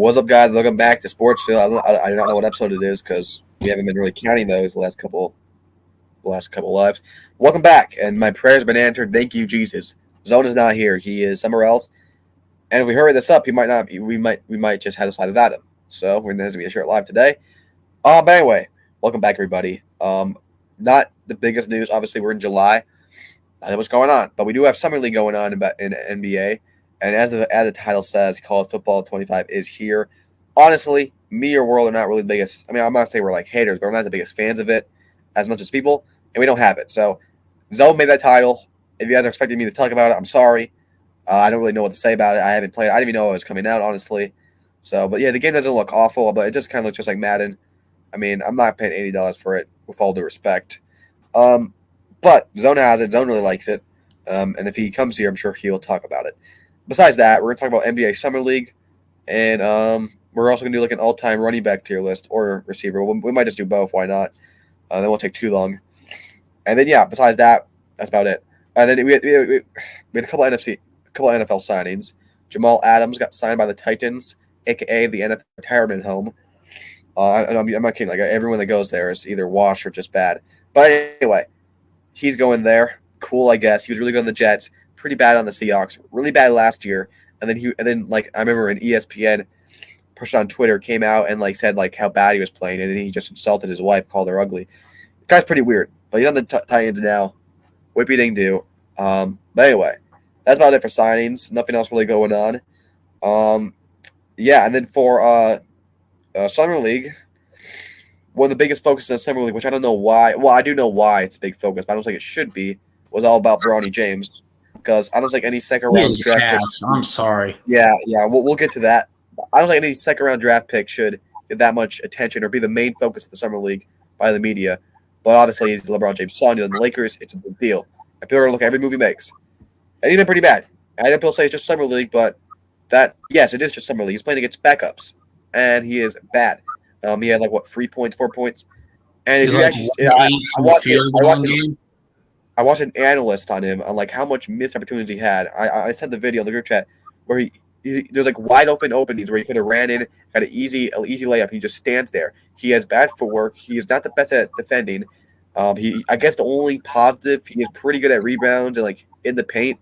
What's up, guys? Welcome back to Sportsville. I do not know what episode it is because we haven't been really counting those the last couple lives. Welcome back, and my prayers have been answered. Thank you, Jesus. Zone is not here; he is somewhere else. And if we hurry this up, he might not. We might just have this live without him. So we're going to be a short live today. But anyway, welcome back, everybody. Not the biggest news. Obviously, we're in July. Not what's going on, but we do have summer league going on in NBA. And as the title says, college football 25 is here. Honestly, me or World are not really the biggest. I mean, I'm not saying we're like haters, but we're not the biggest fans of it as much as people, and we don't have it. So, Zone made that title. If you guys are expecting me to talk about it, I'm sorry. I don't really know what to say about it. I haven't played. I didn't even know it was coming out, honestly. So, but yeah, the game doesn't look awful, but it just kind of looks just like Madden. I mean, I'm not paying $80 for it, with all due respect. But Zone has it. Zone really likes it. And if he comes here, I'm sure he'll talk about it. Besides that, we're going to talk about NBA Summer League. And we're also going to do like an all-time running back tier list or receiver. We might just do both. Why not? That won't take too long. And then, yeah, besides that, that's about it. And then we had a couple of NFL signings. Jamal Adams got signed by the Titans, a.k.a. the NFL retirement home. I'm not kidding. Like, everyone that goes there is either washed or just bad. But anyway, he's going there. Cool, I guess. He was really good on the Jets. Pretty bad on the Seahawks. Really bad last year. And then like I remember an ESPN person on Twitter came out and like said like how bad he was playing, and he just insulted his wife, called her ugly. The guy's pretty weird. But he's on the Titans now. Whippy ding do. But anyway, that's about it for signings. Nothing else really going on. Yeah, and then for Summer League, one of the biggest focuses in Summer League, which I don't know why. Well, I do know why it's a big focus, but I don't think it should be. Was all about Bronny James, because I don't think any second round draft pick. I'm sorry. Yeah, we'll get to that. I don't think any second round draft pick should get that much attention or be the main focus of the Summer League by the media. But obviously, he's LeBron James' son. He's on the Lakers. It's a big deal. And people are going to look at every move he makes. And he's been pretty bad. I know people say it's just Summer League, but yes, it is just Summer League. He's playing against backups, and he is bad. He had like 3 points, 4 points. And if you actually, I watched an analyst on him on like how much missed opportunities he had. I sent the video in the group chat where there's like wide open openings where he could have ran in, got an easy layup. He just stands there. He has bad footwork. He is not the best at defending. I guess the only positive, he is pretty good at rebounds and like in the paint.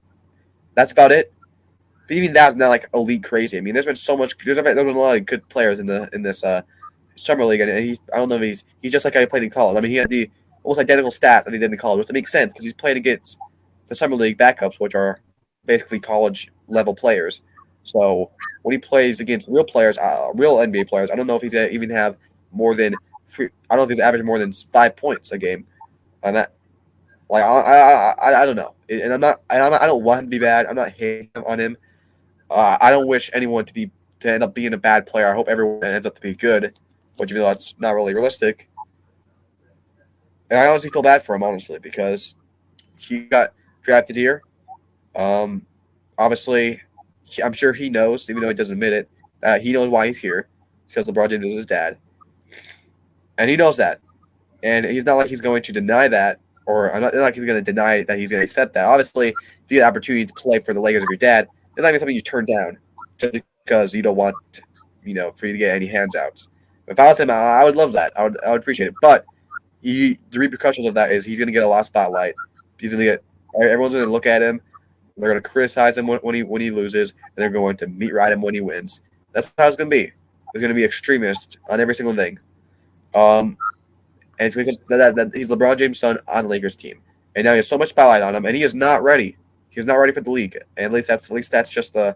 That's about it. But even that's not like elite crazy. I mean, there's been a lot of good players in this Summer League, and I don't know if he's just like how he played in college. I mean, he had the almost identical stats that he did in college, which makes sense because he's playing against the Summer League backups, which are basically college level players. So when he plays against real players, real NBA players, I don't know if he's gonna even have more than I don't know if he's averaging more than 5 points a game. And that, like, I don't know. And I don't want him to be bad. I'm not hating on him. I don't wish anyone to end up being a bad player. I hope everyone ends up to be good, which even though that's not really realistic. And I honestly feel bad for him, honestly, because he got drafted here. Obviously, I'm sure he knows, even though he doesn't admit it, he knows why he's here. It's because LeBron James is his dad. And he knows that. And he's not like he's going to deny that, or not like he's going to deny that he's going to accept that. Obviously, if you get the opportunity to play for the Lakers of your dad, it's not even something you turn down just because you don't want, for you to get any handouts. If I was him, I would love that. I would appreciate it. But the repercussions of that is he's going to get a lot of spotlight. Everyone's going to look at him. They're going to criticize him when he loses, and they're going to meat ride him when he wins. That's how it's going to be. There's going to be extremists on every single thing. And it's because that he's LeBron James' son on the Lakers team, and now he has so much spotlight on him, and he is not ready. He's not ready for the league, and at least that's just a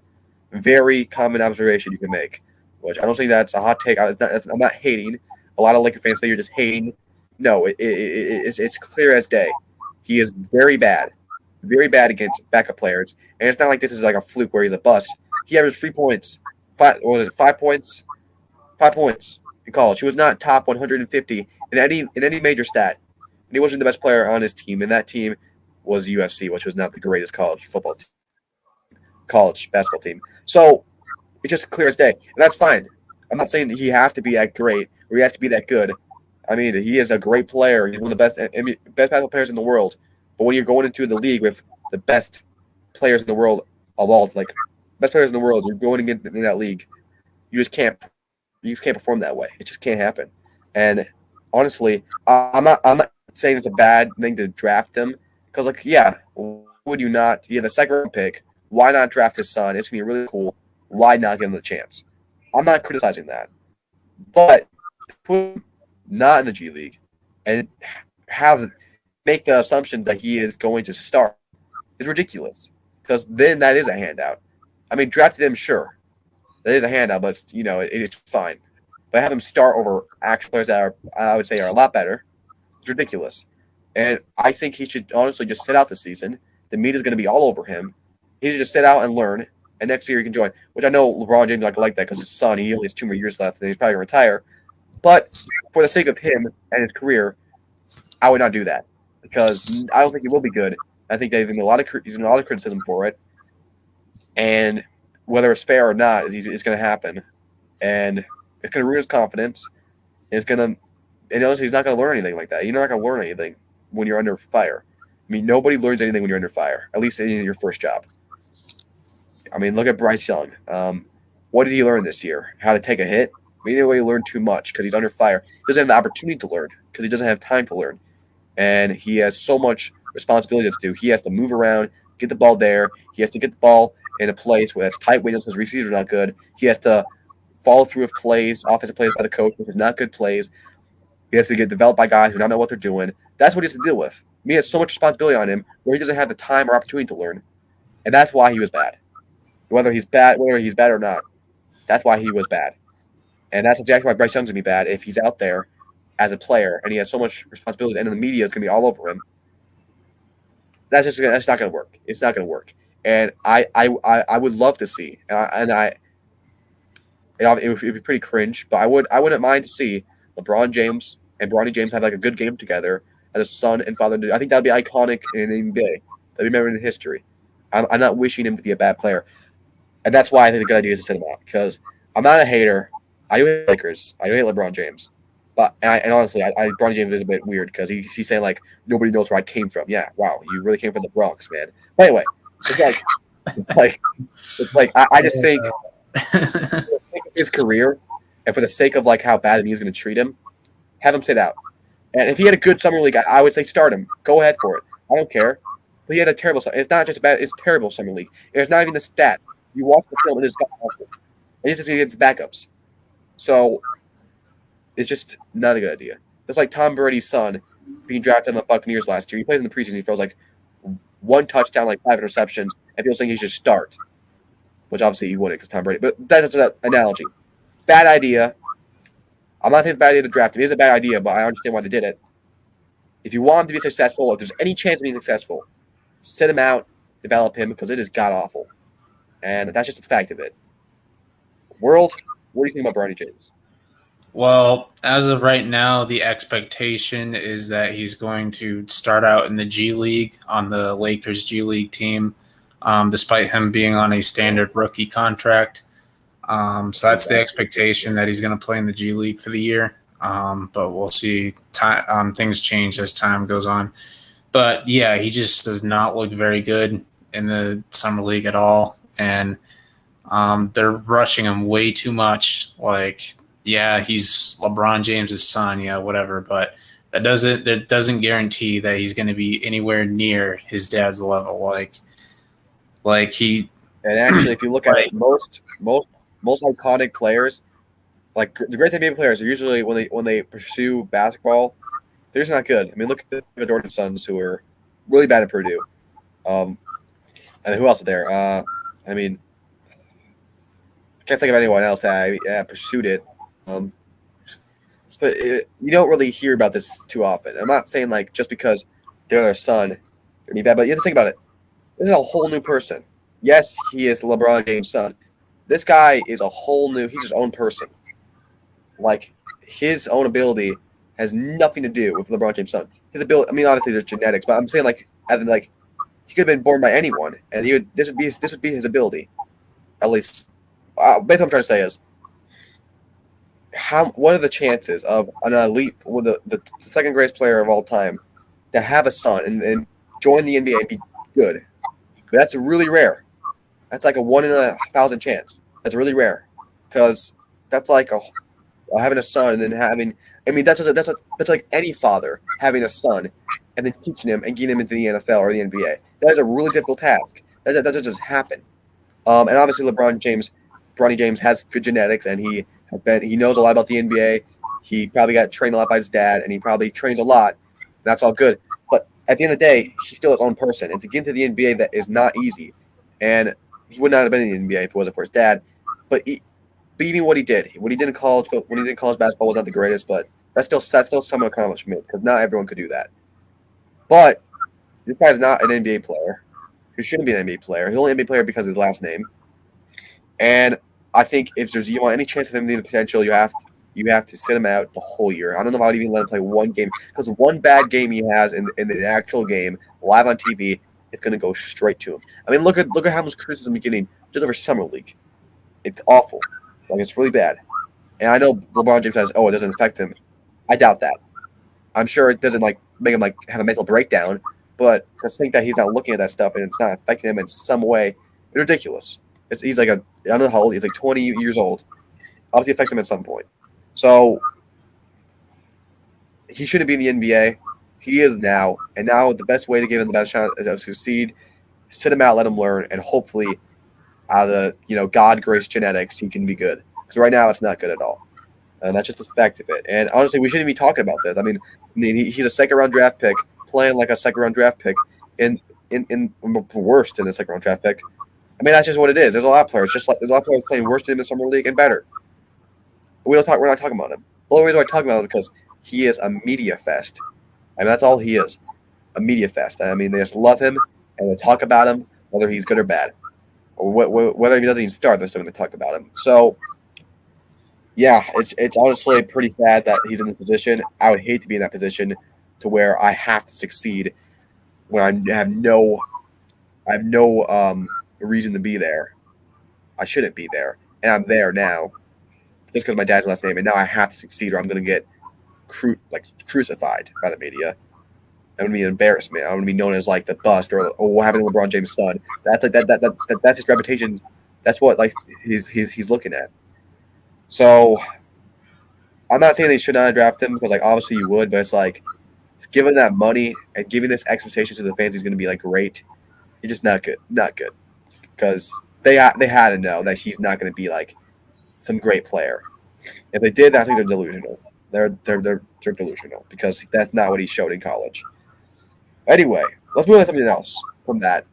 very common observation you can make. Which I don't think that's a hot take. I'm not hating. A lot of Laker fans say you're just hating. No, it's clear as day. He is very bad against backup players, and it's not like this is like a fluke where he's a bust. He averaged 3 points. 5 points? 5 points in college. He was not top 150 in any major stat, and he wasn't the best player on his team. And that team was UFC, which was not the greatest college basketball team. So it's just clear as day, and that's fine. I'm not saying that he has to be that great or he has to be that good. I mean, he is a great player. He's one of the best basketball players in the world. But when you're going into the league with the best players in the world of all, like best players in the world, you're going in that league. You just can't perform that way. It just can't happen. And honestly, I'm not saying it's a bad thing to draft him because would you not? You have a second round pick. Why not draft his son? It's gonna be really cool. Why not give him the chance? I'm not criticizing that, but put him not in the G League and make the assumption that he is going to start is ridiculous because then that is a handout. I mean, drafted him, sure, that is a handout, but it's fine. But have him start over actual players that I would say are a lot better. It's ridiculous, and I think he should honestly just sit out the season. The media is going to be all over him. He should just sit out and learn, and next year he can join. Which I know LeBron James like that because his son, he only has 2 more years left, and he's probably going to retire. But for the sake of him and his career, I would not do that because I don't think he will be good. I think he's getting a lot of criticism for it, and whether it's fair or not is going to happen, and it's going to ruin his confidence. And honestly, he's not going to learn anything like that. You're not going to learn anything when you're under fire. I mean, nobody learns anything when you're under fire, at least in your first job. I mean, look at Bryce Young. What did he learn this year? How to take a hit? I mean, he didn't really learn too much because he's under fire. He doesn't have the opportunity to learn because he doesn't have time to learn. And he has so much responsibility to do. He has to move around, get the ball there. He has to get the ball in a place where it's tight windows because receivers are not good. He has to follow through with plays, offensive plays by the coach, which is not good plays. He has to get developed by guys who don't know what they're doing. That's what he has to deal with. He has so much responsibility on him where he doesn't have the time or opportunity to learn. And that's why he was bad. Whether he's bad or not, that's why he was bad. And that's exactly why Bryce Young's going to be bad if he's out there as a player and he has so much responsibility and the media is going to be all over him. That's not going to work. It's not going to work. And I would love to see, it would be pretty cringe, but I wouldn't mind to see LeBron James and Bronny James have like a good game together as a son and father. I think that would be iconic in the NBA. That'd be remembered in history. I'm not wishing him to be a bad player. And that's why I think the good idea is to sit him out because I'm not a hater. I do hate Lakers. I do hate LeBron James. But honestly, Bronny James is a bit weird because he's saying like nobody knows where I came from. Yeah, wow, you really came from the Bronx, man. But anyway, it's like I just think for the sake of his career and for the sake of like how bad he's going to treat him, have him sit out. And if he had a good summer league, I would say start him. Go ahead for it. I don't care. But he had a terrible. It's not just bad. It's terrible summer league. It's not even the stats. You watch the film and it's awful. And he's just against backups. So it's just not a good idea. It's like Tom Brady's son being drafted in the Buccaneers last year. He plays in the preseason. He throws like 1 touchdown, like 5 interceptions, and people think he should start, which obviously he wouldn't because Tom Brady. But that's an analogy. Bad idea. I'm not saying it's a bad idea to draft him. It is a bad idea, but I understand why they did it. If you want him to be successful, if there's any chance of being successful, sit him out, develop him because it is god-awful. And that's just the fact of it. World, what do you think about Bronny James? Well, as of right now, the expectation is that he's going to start out in the G League on the Lakers G League team, despite him being on a standard rookie contract. So that's the expectation that he's going to play in the G League for the year. But we'll see. Things change as time goes on. But, yeah, he just does not look very good in the summer league at all. And they're rushing him way too much. Like, yeah, he's LeBron James' son, yeah, whatever. But that doesn't guarantee that he's going to be anywhere near his dad's level. Like he. And actually, if you look at most iconic players, like the great NBA players, are usually when they pursue basketball, they're just not good. I mean, look at the Jordan Sons, who are really bad at Purdue. And who else is there? I mean, I can't think of anyone else that pursued it. But you don't really hear about this too often. I'm not saying like just because they're their son, they're gonna be bad, but you have to think about it. This is a whole new person. Yes, he is LeBron James' son. This guy is he's his own person. Like his own ability has nothing to do with LeBron James' son. His ability, I mean, obviously there's genetics, but I'm saying like he could have been born by anyone, and this would be his ability, at least. Basically, what I'm trying to say is, what are the chances of an elite, with the second greatest player of all time, to have a son and join the NBA and be good? That's really rare. That's like a 1 in 1,000 chance. That's really rare because that's like having a son and having. I mean, that's like any father having a son and then teaching him and getting him into the NFL or the NBA. That is a really difficult task. That doesn't just happen. And obviously, Bronny James has good genetics, and he knows a lot about the NBA. He probably got trained a lot by his dad, and he probably trains a lot. That's all good. But at the end of the day, he's still his own person, and to get into the NBA, that is not easy. And he would not have been in the NBA if it wasn't for his dad. But even what he did in college, basketball was not the greatest, but that's still some accomplishment because not everyone could do that. But this guy's not an NBA player. He shouldn't be an NBA player. He's only an NBA player because of his last name. And I think if you want any chance of him being the potential, you have to sit him out the whole year. I don't know if I would even let him play one game because one bad game he has in the actual game live on TV, it's going to go straight to him. I mean, look at how much criticism he's getting just over summer league. It's awful. Like, it's really bad. And I know LeBron James says, "Oh, it doesn't affect him." I doubt that. I'm sure it doesn't make him have a mental breakdown. But to think that he's not looking at that stuff and it's not affecting him in some way, it's ridiculous. He's like I don't know how old he's like 20 years old. Obviously, it affects him at some point. So he shouldn't be in the NBA. He is now, and now the best way to give him the best chance is to succeed. Sit him out, let him learn, and hopefully, out of the God grace genetics, he can be good. Because right now, it's not good at all, and that's just the fact of it. And honestly, we shouldn't be talking about this. I mean, he's a second-round draft pick, playing like a second-round draft pick in worse than a second-round draft pick. I mean, that's just what it is. There's a lot of players, there's a lot of players playing worse than him in the summer league and better. We're not talking about him. The only reason we're talking about him is because he is a media fest. I mean, that's all he is, a media fest. I mean, they just love him and they talk about him, whether he's good or bad, or whether he doesn't even start. They're still going to talk about him. So, yeah, it's honestly pretty sad that he's in this position. I would hate to be in that position to where I have to succeed when I have no reason to be there. I shouldn't be there, and I'm there now. Just because my dad's last name, and now I have to succeed, or I'm going to get crucified by the media. I'm going to be an embarrassment. I'm going to be known as like the bust, or what happened to LeBron James' son. That's like that's his reputation. That's what he's looking at. So I'm not saying they should not draft him because obviously you would, but it's giving that money and giving this expectation to the fans he's going to be great. It's just not good, because they had to know that he's not going to be some great player. If they did, I think they're delusional. They're delusional because that's not what he showed in college. Anyway, let's move on to something else from that.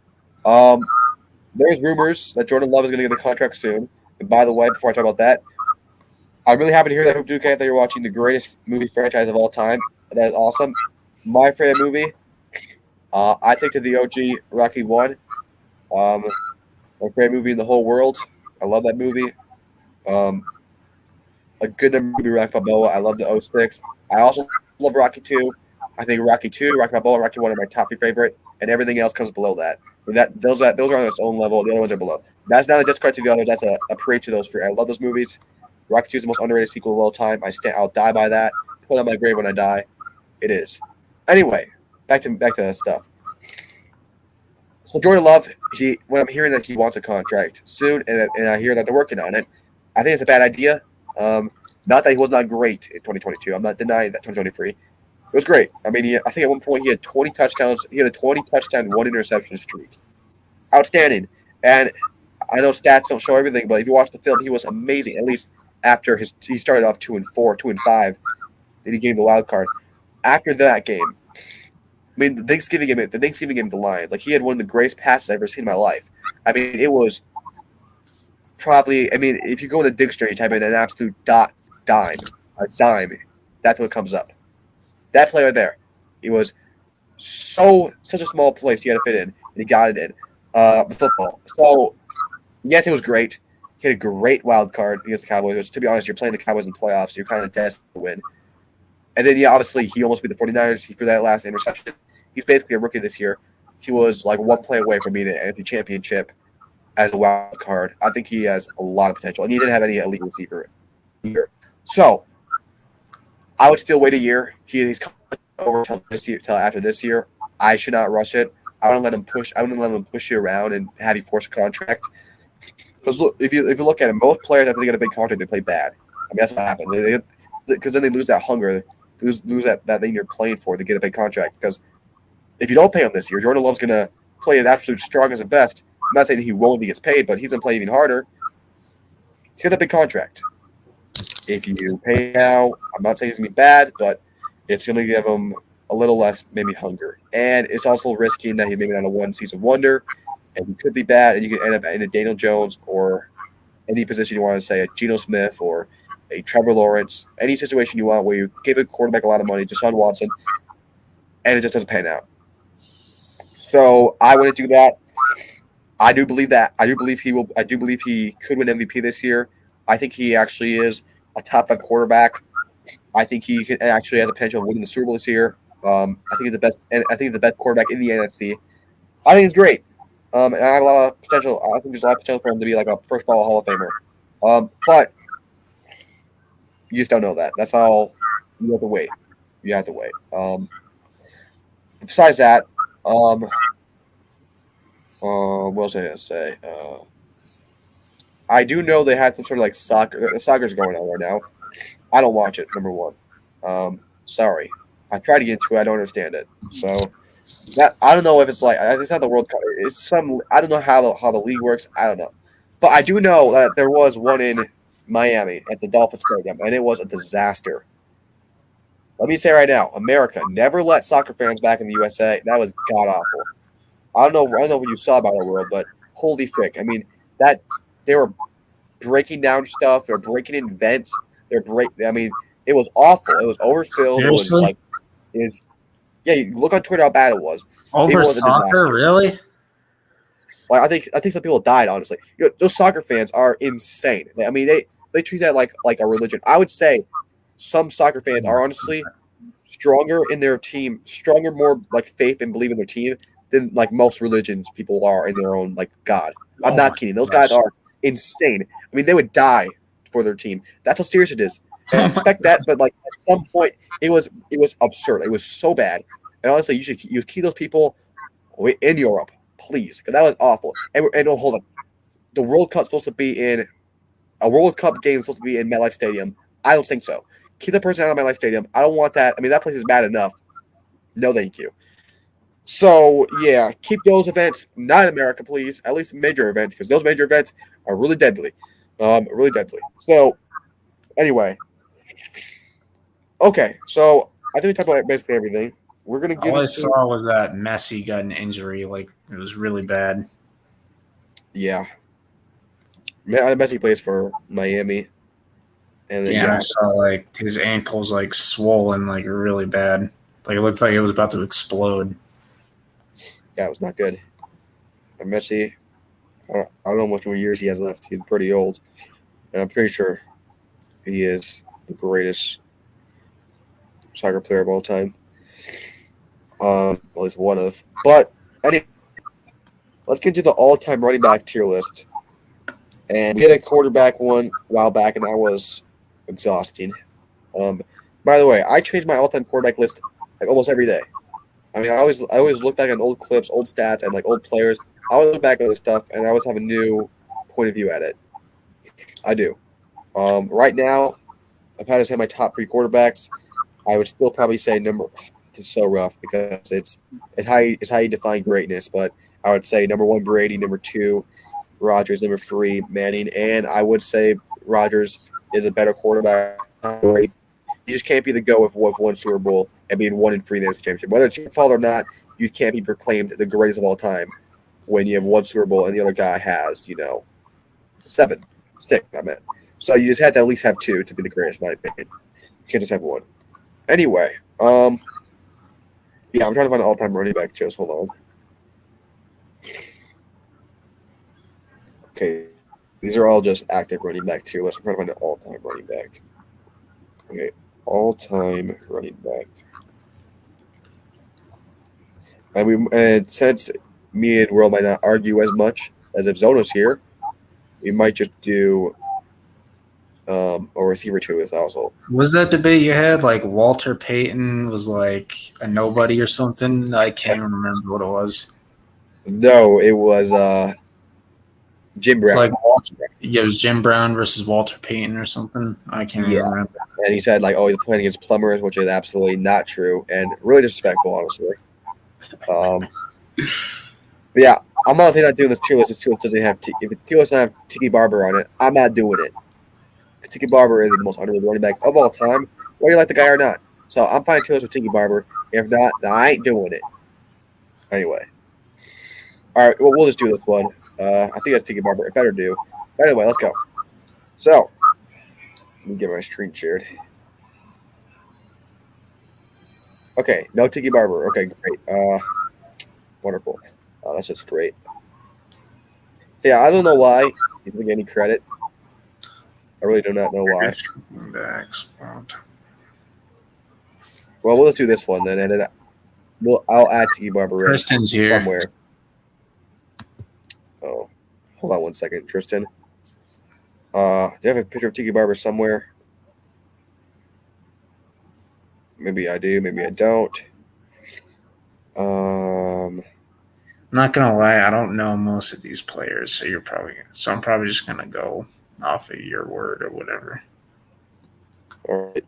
There's rumors that Jordan Love is going to get a contract soon. And by the way, before I talk about that, I'm really happy to hear that Hoop Duke that you're watching the greatest movie franchise of all time. That is awesome. My favorite movie, I think, to the OG Rocky 1. My favorite movie in the whole world. I love that movie. A good number would be Rocky Balboa. I love the 06. I also love Rocky 2. I think Rocky 2, Rocky Balboa, and Rocky 1 are my top 3 favorite, and everything else comes below that. Those are on its own level. The other ones are below. That's not a discredit to the others. That's a praise to those three. I love those movies. Rocky 2 is the most underrated sequel of all time. I'll die by that. Put it on my grave when I die. It is. Anyway, back to that stuff. So Jordan Love, when I'm hearing that he wants a contract soon, and I hear that they're working on it, I think it's a bad idea. Not that he was not great in 2022. I'm not denying that 2023. It was great. I mean, I think at one point he had 20 touchdowns. He had a 20 touchdown, 1 interception streak. Outstanding. And I know stats don't show everything, but if you watch the film, he was amazing. At least after he started off 2-4, 2-5, then he gave the wild card. After that game, I mean, the Thanksgiving game, the Lions, he had one of the greatest passes I've ever seen in my life. I mean, it was probably. I mean, if you go in the dictionary, you type in an absolute dime, that's what comes up. That play right there, it was such a small place he had to fit in, and he got it in. The football. So yes, it was great. He had a great wild card against the Cowboys, which, to be honest, you're playing the Cowboys in playoffs. So you're kind of destined to win. And then, obviously, he almost beat the 49ers. He threw that last interception. He's basically a rookie this year. He was one play away from being an NFC championship as a wild card. I think he has a lot of potential. And he didn't have any elite receiver here. So I would still wait a year. He's coming over till after this year. I should not rush it. I wouldn't let him push you around and have you force a contract. Because look, if you look at it, most players after they get a big contract, they play bad. mean, that's what happens. Because then they lose that hunger, lose that thing you're playing for to get a big contract. Because if you don't pay him this year, Jordan Love's going to play his absolute strongest and best. Not that he won't be gets paid, but he's going to play even harder to get that big contract. If you pay now, I'm not saying it's going to be bad, but it's going to give him a little less maybe hunger. And it's also risking that he's maybe not a one-season wonder, and he could be bad, and you could end up in a Daniel Jones or any position you want to say, a Geno Smith or a Trevor Lawrence, any situation you want where you give a quarterback a lot of money, Deshaun Watson, and it just doesn't pan out. So I wouldn't do that. I do believe that. I do believe he will. I do believe he could win MVP this year. I think he actually is a top 5 quarterback. I think he actually has a potential of winning the Super Bowl this year. I think he's the best, and I think he's the best quarterback in the NFC. I think he's great, and I have a lot of potential. I think there's a lot of potential for him to be like a first ball Hall of Famer. But you just don't know that. That's all. You have to wait. You have to wait. Besides that, what was I gonna say? I do know they had some sort of like soccer's going on right now. I don't watch it. Number one, sorry. I tried to get into it. I don't understand it. So that I don't know if it's like it's not the World Cup. It's some I don't know how the league works. I don't know, but I do know that there was one in Miami at the Dolphins Stadium, and it was a disaster. Let me say right now, America never let soccer fans back in the USA. That was god awful. I don't know what you saw about our world, but holy frick! I mean that they were breaking down stuff. They were breaking in vents. I mean, it was awful. It was overfilled. Seriously? You look on Twitter how bad it was. Over soccer, really? Like I think some people died. Honestly, those soccer fans are insane. I mean, they treat that like a religion. I would say some soccer fans are honestly stronger in their team, more like faith and believe in their team than like most religions people are in their own like God. I'm not kidding. Those guys are insane. I mean, they would die for their team. That's how serious it is. And I expect that, but like at some point, it was absurd. It was so bad. And honestly, you keep those people in Europe, please, because that was awful. And hold on, the World Cup's supposed to be in a World Cup game is supposed to be in MetLife Stadium. I don't think so. Keep the person out of MetLife Stadium. I don't want that. I mean, that place is bad enough. No, thank you. So yeah, keep those events not in America, please. At least major events, because those major events are really deadly. Really deadly. So, anyway. Okay, so I think we talked about basically everything. We're gonna get. All I saw was that Messi got an injury. Like it was really bad. Yeah. Messi plays for Miami. And I saw like his ankle's like swollen, like really bad. Like it looks like it was about to explode. Yeah, it was not good. But Messi, I don't know how much more years he has left. He's pretty old. And I'm pretty sure he is the greatest soccer player of all time. At least one of. But anyway, let's get to the all-time running back tier list. And we had a quarterback one a while back, and that was exhausting. By the way, I change my all-time quarterback list like almost every day. I mean, I always look back on old clips, old stats, and like old players. I always look back at this stuff, and I always have a new point of view at it. I do. Right now, if I had to say my top 3 quarterbacks, I would still probably say It's so rough because it's how you define greatness. But I would say number 1 Brady, number 2 Rodgers, number 3 Manning, and I would say Rodgers is a better quarterback. You just can't be the GOAT with one Super Bowl and being 1-3 in the championship. Whether it's your fault or not, you can't be proclaimed the greatest of all time when you have 1 Super Bowl and the other guy has 7, 6. I meant. So you just had to at least have 2 to be the greatest, in my opinion. You can't just have 1. Anyway, yeah, I'm trying to find an all-time running back. Just hold on. Okay, these are all just active running back tier list. I'm trying to find an all-time running back. Okay, all-time running back. And since me and World might not argue as much as if Zona's here, we might just do a receiver tier list also. Was that debate you had? Like Walter Payton was like a nobody or something? I can't even remember what it was. No, it was Jim Brown. It's like Yeah, it was Jim Brown versus Walter Payton or something. I can't remember. And he said, like, oh, he's playing against plumbers, which is absolutely not true and really disrespectful, honestly. But yeah, I'm honestly not doing this tier list. This tier list doesn't have if it's tier list doesn't have Tiki Barber on it, I'm not doing it. Tiki Barber is the most underrated running back of all time, whether you like the guy or not. So I'm finding tier list with Tiki Barber. If not, then I ain't doing it. Anyway. All right, well, we'll just do this one. I think that's Tiki Barber. It better do. But anyway, let's go. So, let me get my screen shared. Okay, no Tiki Barber. Okay, great. Wonderful. That's just great. So yeah, I don't know why he didn't get any credit. I really do not know why. Well, we'll just do this one then, and then I'll add Tiki Barber Tristan's here somewhere. Oh, hold on one second, Tristan. Do you have a picture of Tiki Barber somewhere? Maybe I do, maybe I don't. I'm not gonna lie, I don't know most of these players, so I'm probably just gonna go off of your word or whatever. All right.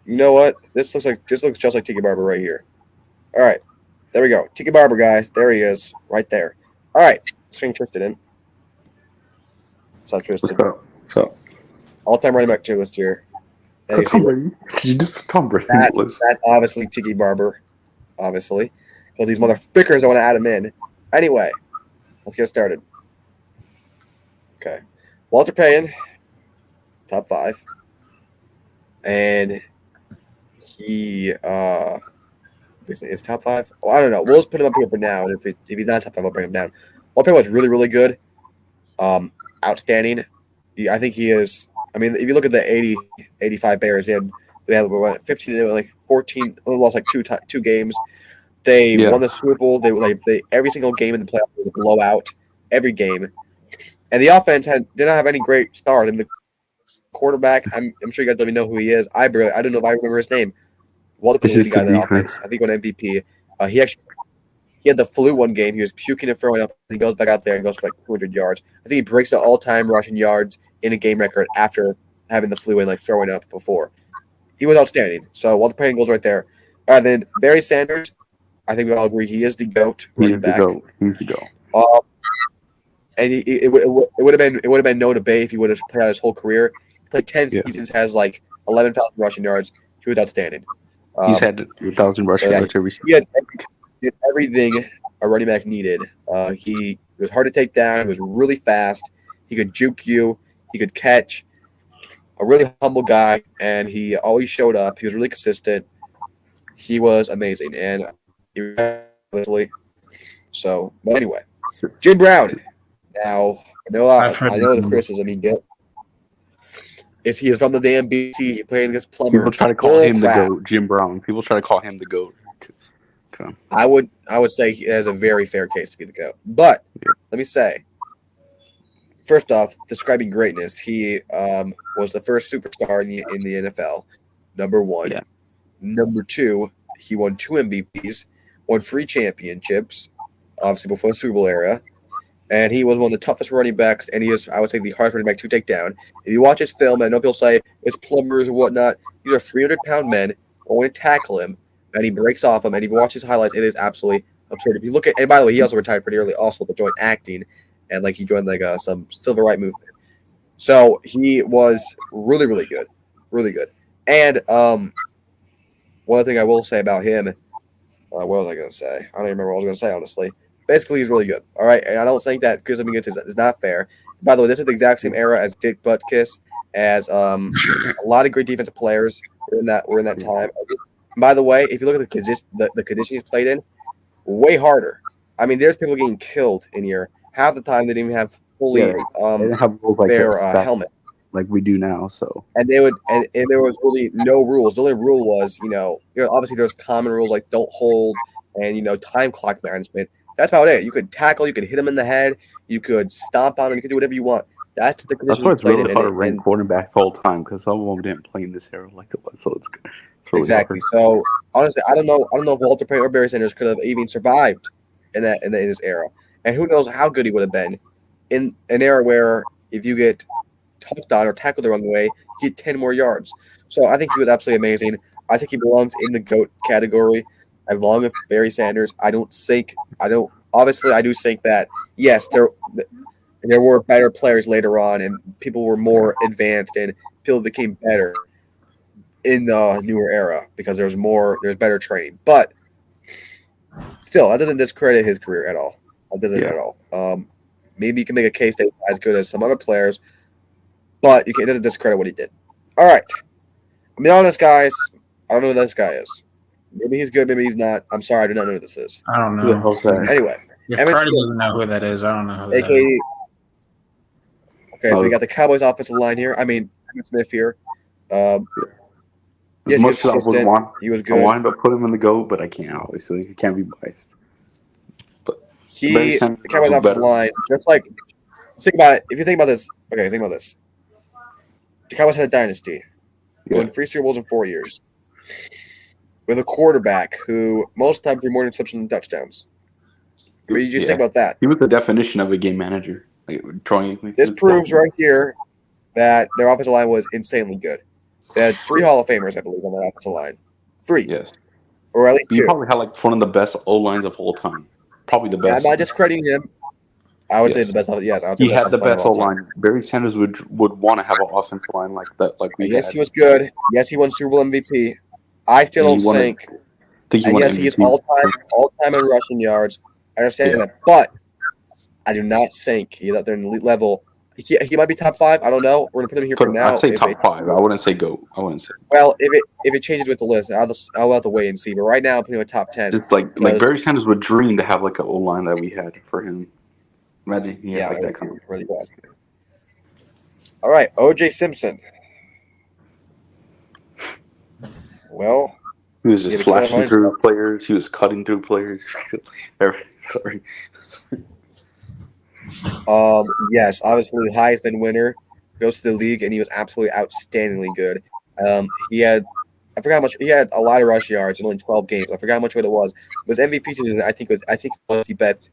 You know what? This looks just like Tiki Barber right here. All right, there we go. Tiki Barber, guys. There he is, right there. All right, let's bring Tristan in. What's up, Tristan? What's up? All-time running back tier list here. Tom Brady. You just put Tom Brady. That's obviously Tiki Barber, obviously, because these motherfuckers don't want to add him in. Anyway, let's get started. Okay, Walter Payton, top 5, and he is top 5. Well, I don't know. We'll just put him up here for now, and if he's not top 5, I'll bring him down. Walter Payton was really, really good, outstanding. I think he is. I mean, if you look at the 85 Bears, they had 15, they were like 14, lost like two games. They won the Super Bowl. They every single game in the playoffs was a blowout, every game. And the offense did not have any great stars. I mean, the quarterback, I'm sure you guys let me know who he is. I don't know if I remember his name. Walter Payton was the guy in the offense. I think he won MVP. He had the flu one game. He was puking and throwing up. He goes back out there and goes for like 200 yards. I think he breaks the all-time rushing yards in a game record after having the flu and like throwing up before. He was outstanding. So Walter Payton goes right there. Then Barry Sanders, I think we all agree he is the GOAT running back. He's the GOAT. And it would have been no debate if he would have played out his whole career. He played 10 seasons, has like 11,000 rushing yards. He was outstanding. He's had 1,000 rushing yards every season. He had everything a running back needed. He was hard to take down. He was really fast. He could juke you. He could catch. A really humble guy, and he always showed up. He was really consistent. He was amazing, and so. But anyway, Jim Brown. Now I know the criticism he gets. If he is from the damn BC, he played against plumbers. People try to call him the GOAT, Jim Brown. People try to call him the GOAT. Okay. I would say he has a very fair case to be the GOAT. But let me say, first off, describing greatness, he was the first superstar in the NFL. Number 1. Yeah. Number 2, he won 2 MVPs, won 3 championships, obviously before the Super Bowl era. And he was one of the toughest running backs, and he is, I would say, the hardest running back to take down. If you watch his film, and I know people say it's plumbers or whatnot, these are 300-pound men going to tackle him, and he breaks off him. And if you watch his highlights, it is absolutely absurd. If you look at, and by the way, he also retired pretty early, also, but joined acting, and like he joined like some civil rights movement. So he was really, really good, really good. And one thing I will say about him, what was I going to say? I don't even remember what I was going to say, honestly. Basically, he's really good. All right, and I don't think that criticism against is not fair. By the way, this is the exact same era as Dick Butkus, as a lot of great defensive players were in that time. By the way, if you look at the condition he's played in, way harder. I mean, there's people getting killed in here. Half the time they didn't even have fully they didn't have rules like fair helmet like we do now. So and they would and there was really no rules. The only rule was obviously there's common rules like don't hold and time clock management. That's about it. You could tackle, you could hit him in the head, you could stomp on him, you could do whatever you want. That's the condition. That's why it's really hard to rank quarterbacks all the time because some of them didn't play in this era like it was. So it's really exactly. hard. So honestly, I don't know if Walter Payton or Barry Sanders could have even survived in his era, and who knows how good he would have been in an era where if you get touched on or tackled the wrong way, you get 10 more yards. So I think he was absolutely amazing. I think he belongs in the GOAT category along with Barry Sanders. I do think that, yes, there were better players later on and people were more advanced and people became better in the newer era because there's better training. But still, that doesn't discredit his career at all. That doesn't at all. Maybe you can make a case that he's as good as some other players, but it doesn't discredit what he did. All right. I'm being honest, guys. I don't know who this guy is. Maybe he's good, maybe he's not. I'm sorry, I do not know who this is. I don't Who the know. hell's that? Anyway, If Emmitt Cardi Smith, doesn't know who that is, I don't know who that aka. is. Okay, so we got the Cowboys offensive line here. I mean, Emmitt Smith here. Yes, he was Much as I would consistent. want, He was I good. wanted to put him in the GOAT, but I can't, obviously. I can't be biased. The Cowboys was offensive better. line, just like think about it. If you think about this, okay, think about this. The Cowboys had a dynasty. Yeah. Won 3 Super Bowls in 4 years. With a quarterback who most times threw more interceptions than touchdowns. I mean, you just think about that. He was the definition of a game manager. Like, This proves right here that their offensive line was insanely good. They had 3 Hall of Famers, I believe, on that offensive line. 3. Yes. Or at least He 2. probably had like one of the best O-lines of all time. Probably the Yeah, best. I'm not discrediting him. I would say Yes. the best. Yes, I would say He had the best of all time. O-line. Barry Sanders would want to have an offensive line like that, like we Yes, had. he was good. Yes, he won Super Bowl MVP. I still And don't he won think. think he And won yes, he is MVP. all time in rushing yards. I understand that, but I do not think he's up there in the elite level. He might be top 5. I don't know. We're gonna put him here for now. I'd say If top it- 5. I wouldn't say GOAT. I wouldn't say. Well, if it changes with the list, I'll have to wait and see. But right now, I'm putting him at top 10. Just like Because- Barry Sanders would dream to have like an O-line that we had for him. Imagine he had Yeah, like it that would kind be really bad. All right, O.J. Simpson. Well, He was Yeah, just the Carolina slashing through players. He was cutting through players. Sorry. yes, obviously Heisman winner, goes to the league, and he was absolutely outstandingly good. He had he had a lot of rush yards in only 12 games. I forgot how much what it was. It was MVP season. I think it was the best.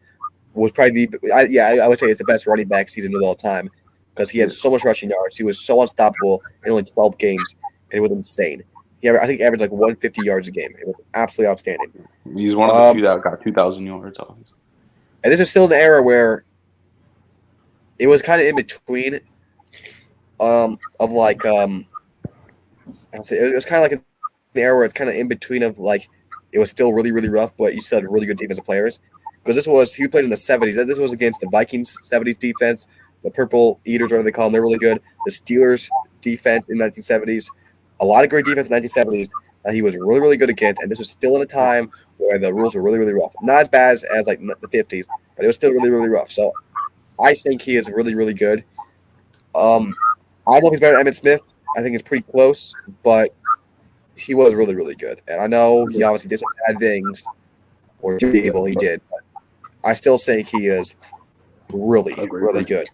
Was probably I would say it's the best running back season of all time because he had so much rushing yards. He was so unstoppable in only 12 games. It was insane. I think he averaged like 150 yards a game. It was absolutely outstanding. He's one of the few that got 2,000 yards. Obviously. And this is still in the era where it was kind of in between it was kind of like the era where it's kind of in between of like it was still really, really rough, but you still had really good defensive players. Because he played in the 70s. This was against the Vikings 70s defense, the Purple Eaters, whatever they call them. They're really good. The Steelers defense in the 1970s. A lot of great defense in the 1970s that he was really, really good against. And this was still in a time where the rules were really, really rough. Not as bad as like the 50s, but it was still really, really rough. So I think he is really, really good. I don't know if he's better than Emmitt Smith. I think it's pretty close, but he was really, really good. And I know he obviously did some bad things, or able he did, but I still think he is really, really good.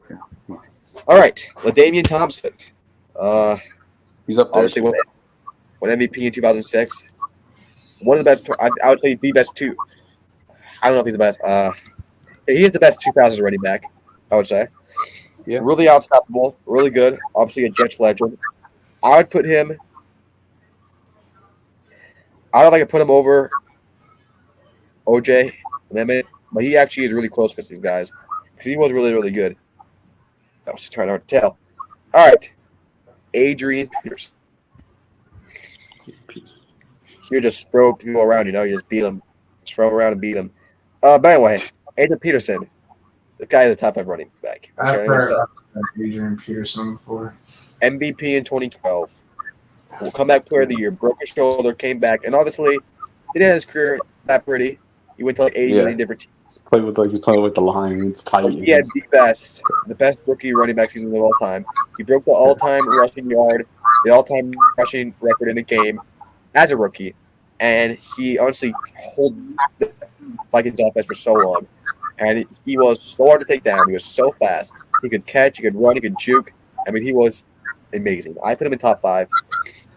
All right, LaDainian Thompson. He's up there. Obviously won MVP in 2006. One of the best. I would say the best 2. I don't know if he's the best. He is the best 2000s running back, I would say. Yeah. Really unstoppable, really good. Obviously a Jets legend. I would put him. I don't know if I could put him over OJ and Emmitt, but he actually is really close with these guys because he was really, really good. That was just trying to tell. All right, Adrian Peterson. You just throw people around, you just beat them. Just throw them around and beat them. But anyway, Adrian Peterson. This guy is a top 5 running back. I've Okay? heard So, of Adrian Peterson before. MVP in 2012. Comeback player of the year. Broke his shoulder, came back, and obviously he didn't have his career that pretty. He went to like 80 million different teams. Play with the Lions, Titans. He had the best rookie running back season of all time. He broke the all-time rushing yard, the all-time rushing record in a game as a rookie, and he honestly held the Vikings offense for so long. And he was so hard to take down. He was so fast. He could catch, he could run, he could juke. I mean, he was amazing. I put him in top 5.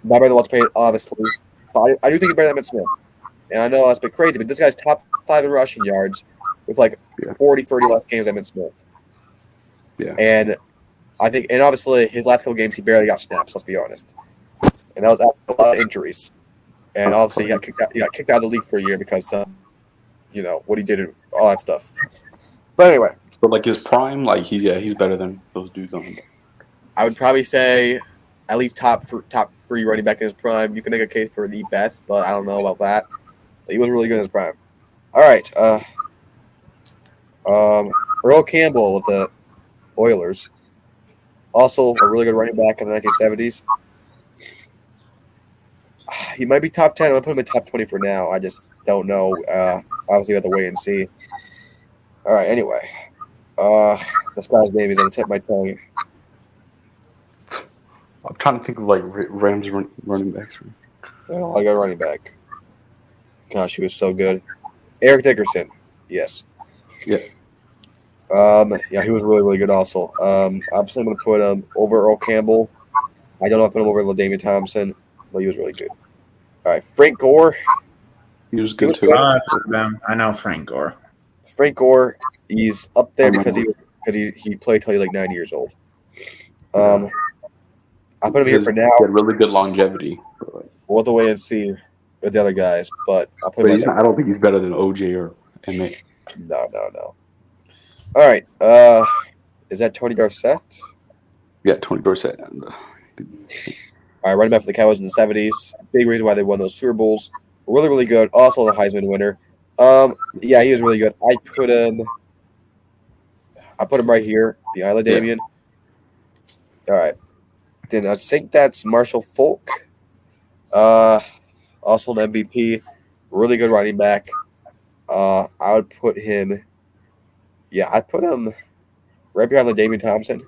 Not better than Walter Payton, obviously. But I do think he's better than Emmitt Smith. And I know that's a bit crazy, but this guy's top 5 in rushing yards with like 40, 30 less games than Emmitt Smith. Yeah. And I think, and obviously his last couple games he barely got snaps. Let's be honest. And that was after a lot of injuries. And obviously he got kicked out of the league for a year because, what he did and all that stuff. But anyway, But like his prime, like he's better than those dudes on him. I would probably say at least top three running back in his prime. You can make a case for the best, but I don't know about that. He was really good in his prime. All right, Earl Campbell with the Oilers, also a really good running back in the 1970s. He might be top 10. I'm gonna put him in top 20 for now. I just don't know. Obviously, we have to wait and see. All right. Anyway, this guy's name is on the tip of my tongue. I'm trying to think of like Rams running backs. I got running back. Gosh, he was so good. Eric Dickerson. Yes. Yeah. Yeah, he was really, really good also. Obviously, I'm going to put him over Earl Campbell. I don't know if I'm going to put him over LaDainian Thompson, but he was really good. All right, Frank Gore. He was good too. I know Frank Gore. Frank Gore, he's up there because he played till he was like 9 years old. I put him here for now. He had really good longevity. We'll have to wait and see with the other guys, but I'll put him. I don't think he's better than OJ or Emmett. No. All right. Is that Tony Dorsett? Yeah, Tony Dorsett. All right, running back for the Cowboys in the 70s. Big reason why they won those Super Bowls. Really, really good. Also a Heisman winner. Yeah, he was really good. I put him right here, the Isla Damien. Yeah. All right. Then I think that's Marshall Falk. Also an MVP. Really good running back. I would put him. Yeah, I'd put him right behind LaDainian Thompson.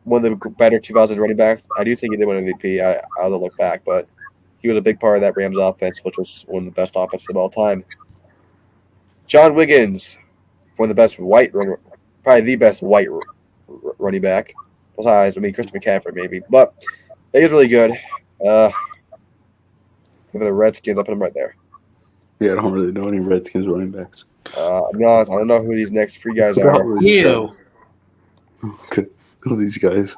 One of the better 2000 running backs. I do think he did win MVP. I'll have to look back, but he was a big part of that Rams offense, which was one of the best offenses of all time. John Wiggins, one of the best probably the best white running back. Besides, Christian McCaffrey maybe, but he was really good. For the Redskins, I'll put him right there. Yeah, I don't really know any Redskins running backs. I'm honest, I don't know who these next three guys are. You. Who are these guys?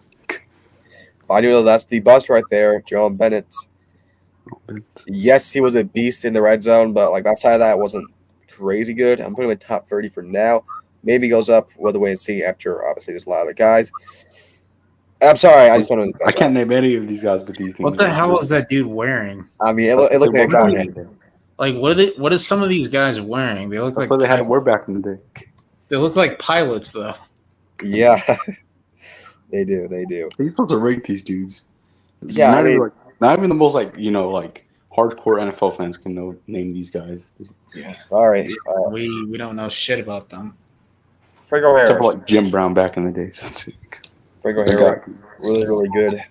I do know that's the bus right there, John Bennett. Yes, he was a beast in the red zone, but like outside of that, it wasn't crazy good. I'm putting him in top 30 for now. Maybe goes up. We'll have to wait and see after, obviously, there's a lot of other guys. I'm sorry, I just don't know. I can't name any of these guys, but these things. What the hell is that dude wearing? I mean, it looks like a guy. Like, what are some of these guys wearing? They look That's like what they had to wear back in the day. They look like pilots, though. Yeah, they do. You're supposed to rank these dudes. Yeah, not even the most hardcore NFL fans can name these guys. Yeah, sorry, we don't know shit about them. Franco Harris, except for like Jim Brown back in the day. Franco Harris, really, really good.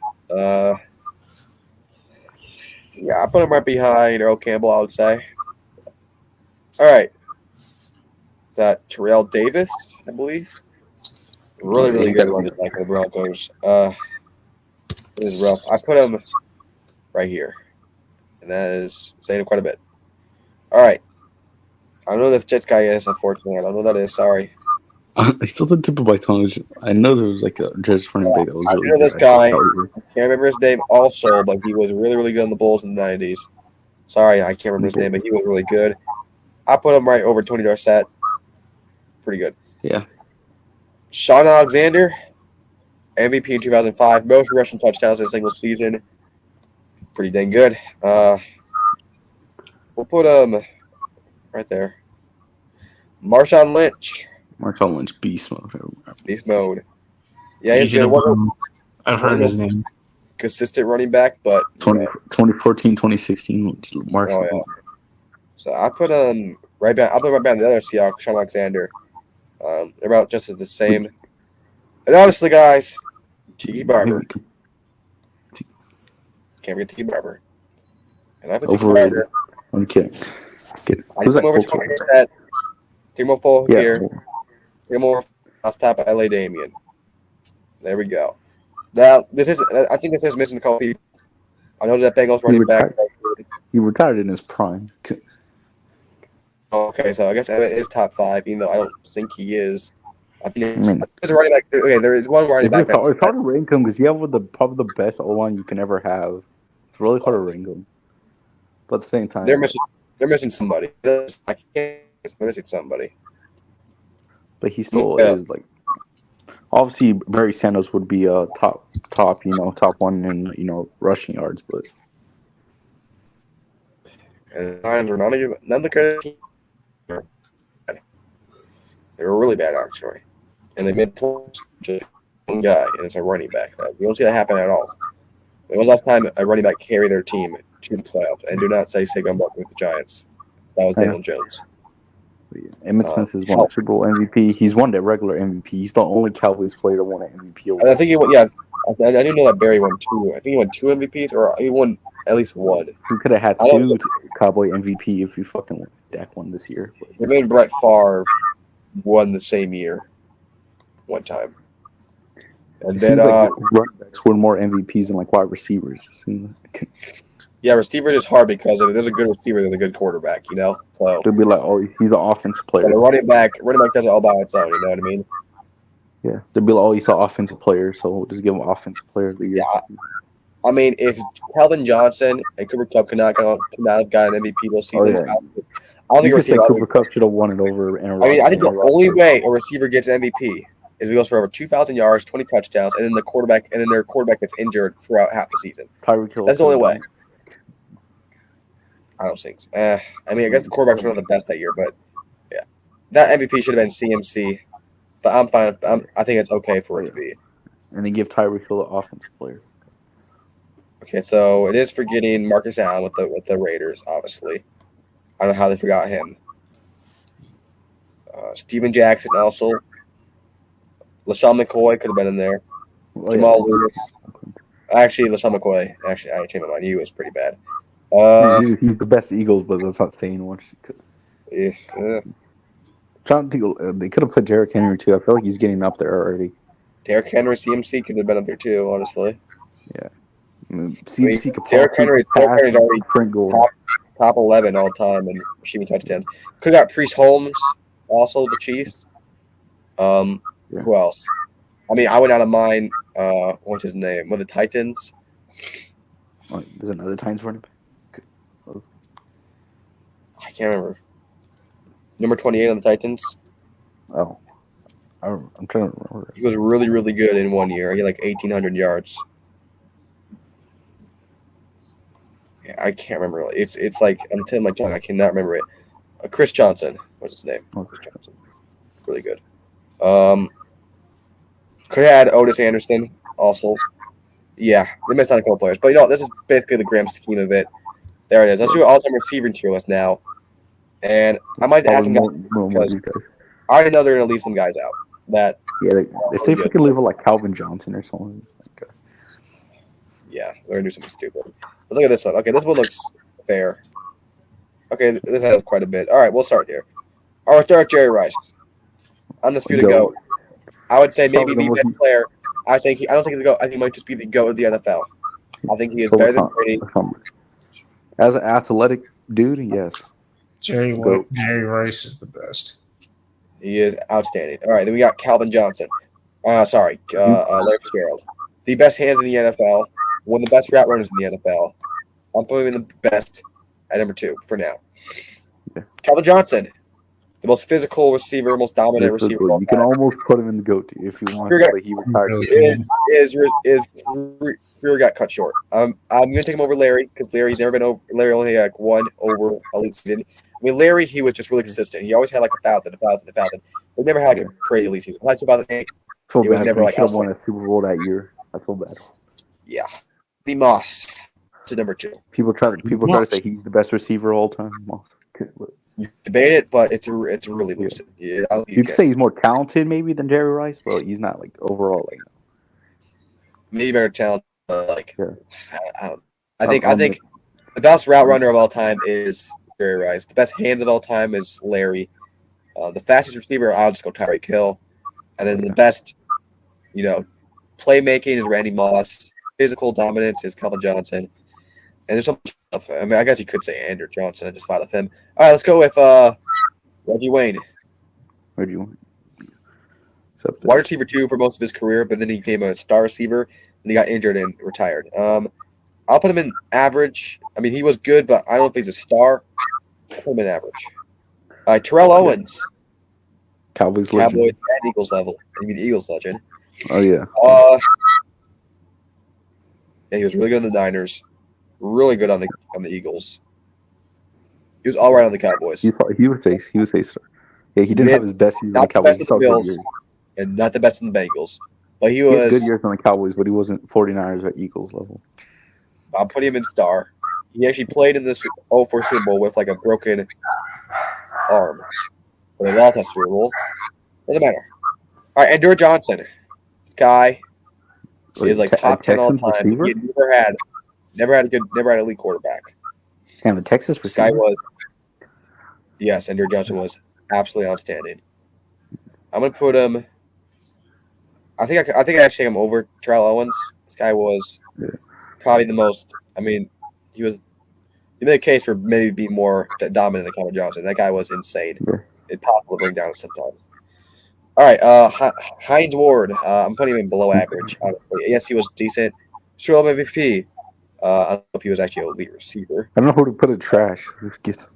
Yeah, I put him right behind Earl Campbell, I would say. All right. Is that Terrell Davis, I believe? Really, really good running back for the Broncos. This is rough. I put him right here. And that is saying quite a bit. All right. I don't know who the Jets guy is, unfortunately. I don't know who that is. Sorry. I still the tip of my tongue. I know there was like a Jets running back that was really know this guy. I can't remember his name also, but he was really, really good in the Bulls in the 90s. Sorry, I can't remember his name, but he was really good. I put him right over Tony Dorsett. Pretty good. Yeah. Sean Alexander, MVP in 2005. Most rushing touchdowns in a single season. Pretty dang good. We'll put him right there. Marshawn Lynch. Marshawn Lynch, beast mode. Beast mode. Yeah, he's good. I've heard his name. Consistent running back, but 2014, 2016, Marshawn. Oh, yeah. So I put him right back. I'll put him right behind the other Seahawks, Sean Alexander. They're about just as the same. And obviously, guys, Tiki Barber. Can't forget Tiki Barber. And I put Tiki Barber. I'm kidding. I put him over Tony Dorsett. Timo Full here. Timo I'll stop at LA Damien. There we go. Now, I think this is missing a couple people. I know that Bengals running back. He retired in his prime. Okay, so I guess Emmett is top 5, even though I don't think he is. I think I mean, there's a running back. Okay, there is one running back it's hard, that's it's hard to rank him because you have probably the best O line you can ever have. It's really hard to rank him. But at the same time, they're missing somebody. I can't. They're missing somebody. but he still Yeah. is like. Obviously, Barry Sanders would be a top one in rushing yards, but And the Lions were none of the credit team. They were really bad, actually. And they made just one guy, and it's a running back. You don't see that happen at all. When was the last time a running back carried their team to the playoffs? And do not say Saquon Barkley with the Giants. That was Daniel Jones. Emmitt Smith has won a Super Bowl MVP. He's won the regular MVP. He's the only Cowboys player to win an MVP award. I think he won. Yeah, I didn't know that Barry won 2. I think he won 2 MVPs, or he won at least 1. We could have had 2 Cowboy MVP if we fucking Dak won this year. Him and Brett Favre won the same year, one time. And It then, seems like running backs win more MVPs than like wide receivers. yeah, receivers is hard because if there's a good receiver, there's a good quarterback, So They'll be like, oh, he's an offensive player. but a running back does it all by its own. You know what I mean? Yeah, they'll be like, oh, he's an offensive player, so we'll just give him offensive player of the year. Yeah. I mean, if Calvin Johnson and Cooper Kupp could not have gotten MVP those seasons, yeah. I don't think You could say receiver. Cooper Kupp should have won it over. I think the only way a receiver gets MVP is if he goes for over 2,000 yards, 20 touchdowns, and then their quarterback gets injured throughout half the season. Tyreek Hill. That's the only way. I don't think so. I mean, I guess the quarterback was one of the best that year, but yeah, that MVP should have been CMC. But I'm fine. I think it's okay for it to be. And then give Tyreek Hill an offensive player. Okay, so it is forgetting Marcus Allen with the Raiders, obviously. I don't know how they forgot him. Steven Jackson also. LaShawn McCoy could have been in there. Jamal Lewis. Actually, LaShawn McCoy. Actually, I changed my mind. He was pretty bad. He's the best Eagles, but that's not saying much. Trying to think, they could have put Derrick Henry too. I feel like he's getting up there already. Derrick Henry, CMC could have been up there too, honestly. Yeah. CMC could Derrick Henry's already Frank Gore. top 11 all time in receiving touchdowns. Could have got Priest Holmes, also the Chiefs. Who else? I mean, I went out of mine. What's his name? With the Titans. Oh, there's another Titans running back. I can't remember. Number 28 on the Titans. Oh, I'm trying to remember. He was really, really good in 1 year. He had like 1,800 yards. Yeah, I can't remember. It's like on the tip of my tongue. I cannot remember it. Chris Johnson. What's his name? Chris Johnson. Really good. Could have had Otis Anderson also. Yeah, they missed on a couple players. But this is basically the grand scheme of it. There it is. Let's do an all-time receiving tier list now. And I might ask them guys because I already know they're going to leave some guys out. If they freaking leave it like Calvin Johnson or something. Yeah, they're going to do something stupid. Let's look at this one. Okay, this one looks fair. Okay, this has quite a bit. All right, we'll start here. All right, start Jerry Rice. Undisputed GOAT. I would say maybe the best player. I don't think he's the GOAT. I think he might just be the GOAT of the NFL. I think he is better than Brady. As an athletic dude, yes. Jerry Rice is the best. He is outstanding. All right, then we got Calvin Johnson. Larry Fitzgerald. The best hands in the NFL. One of the best route runners in the NFL. I'm putting him the best at number 2 for now. Yeah. Calvin Johnson. The most physical receiver, most dominant receiver. You can almost put him in the GOAT if you want. But he retired. Rear got cut short. I'm gonna take him over Larry because Larry's never been over. Larry only had like one over elite season. I mean, Larry, he was just really consistent. He always had like a 1,000. He never had like a crazy elite season. Like 2008, he was never like won a Super Bowl that year. I feel bad. Yeah, B. Moss to number 2. People try to say he's the best receiver of all time. You debate it, but it's really loose. Yeah, you could say he's more talented maybe than Jerry Rice, but he's not like overall like maybe better talent. I think the best route runner of all time is Jerry Rice. The best hands of all time is Larry. The fastest receiver, I'll just go Tyreek Hill. And then the best, playmaking is Randy Moss. Physical dominance is Calvin Johnson. And there's so much stuff. I mean, I guess you could say Andrew Johnson. I just thought of him. All right, let's go with Reggie Wayne. Reggie Wayne. Except wide receiver 2 for most of his career, but then he became a star receiver, and he got injured and retired. I'll put him in average. I mean, he was good, but I don't know if he's a star. I'll put him in average. Terrell Owens, Cowboys Cowboys legend. and Eagles level. I mean, the Eagles legend. Oh yeah. Yeah, he was really good on the Niners. Really good on the Eagles. He was all right on the Cowboys. He would say star. Yeah, he didn't have his best years on the Not the Cowboys. best of the Bills, and not the best in the Bengals. But he He had was good years on the Cowboys, but he wasn't 49ers or Eagles level. I'll put him in star. He actually played in the 04 Super Bowl with like a broken arm. But they lost that Super Bowl. Doesn't matter. All right, Andrew Johnson. This guy is like top 10 all Texans time. receiver? He never had a elite quarterback. And the Texas This guy receiver. was Andrew Johnson was absolutely outstanding. I'm gonna put him. I think I actually take him over Terrell Owens. This guy was probably the most. I mean, he made a case for maybe being more dominant than Calvin Johnson. That guy was insane. Yeah. Impossible to bring down sometimes. All right, Hines Ward. I'm putting him in below average, honestly. Yes, he was decent. Super Bowl MVP. I don't know if he was actually a elite receiver. I don't know who to put in trash. Who gets-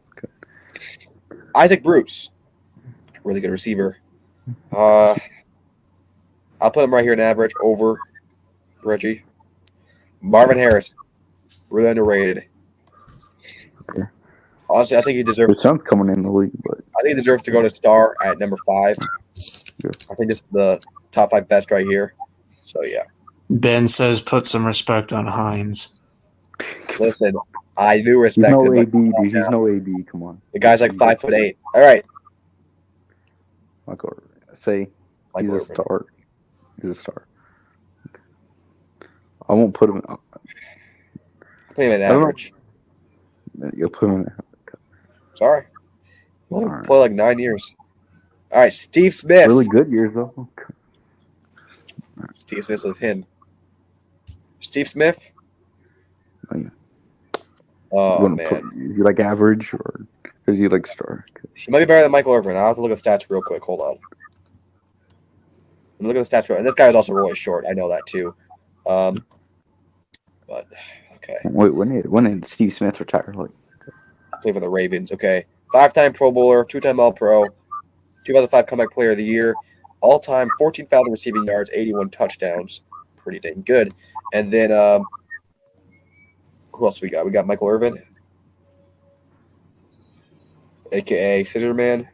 Isaac Bruce, really good receiver. I'll put him right here in average over Reggie. Marvin Harris, really underrated. Yeah. Honestly, I think he deserves. His son's coming in the league, but I think he deserves to go to star at number 5. Yeah. I think this is the top 5 best right here. So yeah, Ben says put some respect on Hines. listen, I do he's respect no him. AB, But dude. He's no AB. Come on. the guy's like 5'8". All right, Michael Irvin. Say Michael he's a Irvin. star. He's a star. I won't put him. I'll put him in I don't know. average. You'll put him in. Sorry, he only Alright. played like 9 years. All right, Steve Smith. Really good years though. Steve Smith with him. Steve Smith. Oh, yeah. Oh You wanna man, put- is he like average or is he like star? he might be better than Michael Irvin. I'll have to look at the stats real quick. Hold on. Look at the stats, and this guy is also really short. I know that too. But okay, Wait, when did Steve Smith retire? Like, play for the Ravens. Okay, 5-time Pro Bowler, 2-time All Pro, 2005 Comeback Player of the Year, all-time 14,000 receiving yards, 81 touchdowns. Pretty dang good. And then who else we got? We got Michael Irvin, aka Scissor Man.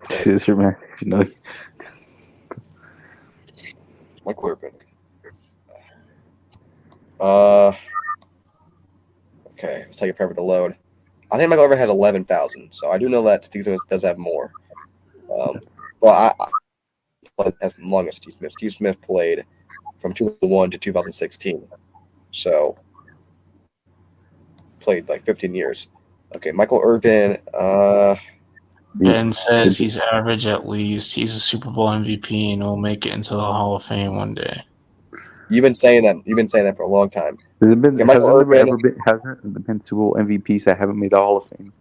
Scissor man, you know. Michael Irvin. Okay, let's take it forever to load. I think Michael Irvin had 11,000, so I do know that Steve Smith does have more. Well, I as long as Steve Smith. Steve Smith played from 2001 to 2016, so played like 15 years. Okay, Michael Irvin. Ben says he's average at least. He's a Super Bowl MVP and will make it into the Hall of Fame one day. You've been saying that. You've been saying that for a long time. Has it been, Yeah, Michael Irvin- hasn't there been Super Bowl MVPs that haven't made the Hall of Fame?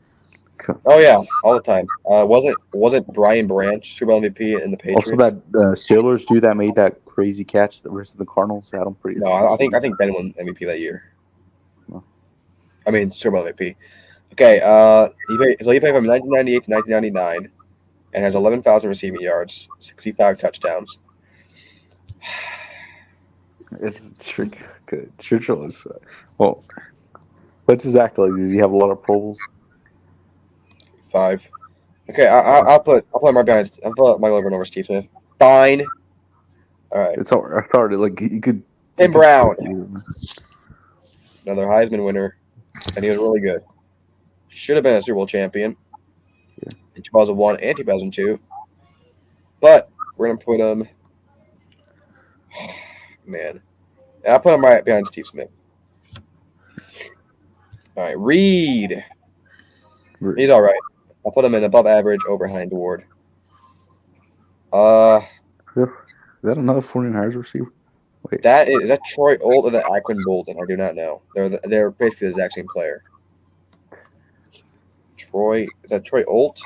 Oh yeah, all the time. Wasn't Brian Branch Super Bowl MVP in the Patriots? Also, that Steelers dude that made that crazy catch versus the Cardinals had him pretty. No, I think Ben won MVP that year. No. I mean Super Bowl MVP. Okay, he played from 1998 to 1999, and has 11,000 receiving yards, 65 touchdowns. It's good. Churchill is well. What's his accolade? Does he have a lot of Pro Bowls? 5. Okay, I'll put him right behind. I'll put Michael Irvin over Steve Smith. Fine. All right, It's hard. I started like you could. Tim Brown, another Heisman winner, and he was really good. Should have been a Super Bowl champion in 2001 and 2002, but we're gonna put him. Man, and I'll put him right behind Steve Smith. All right, Reed. He's all right. I'll put him in above average over Hines Ward. Is that another 49ers receiver? Wait, Is that Troy Olt or that Aquin Bolden? I do not know. They're basically the exact same player. Is that Troy Olt?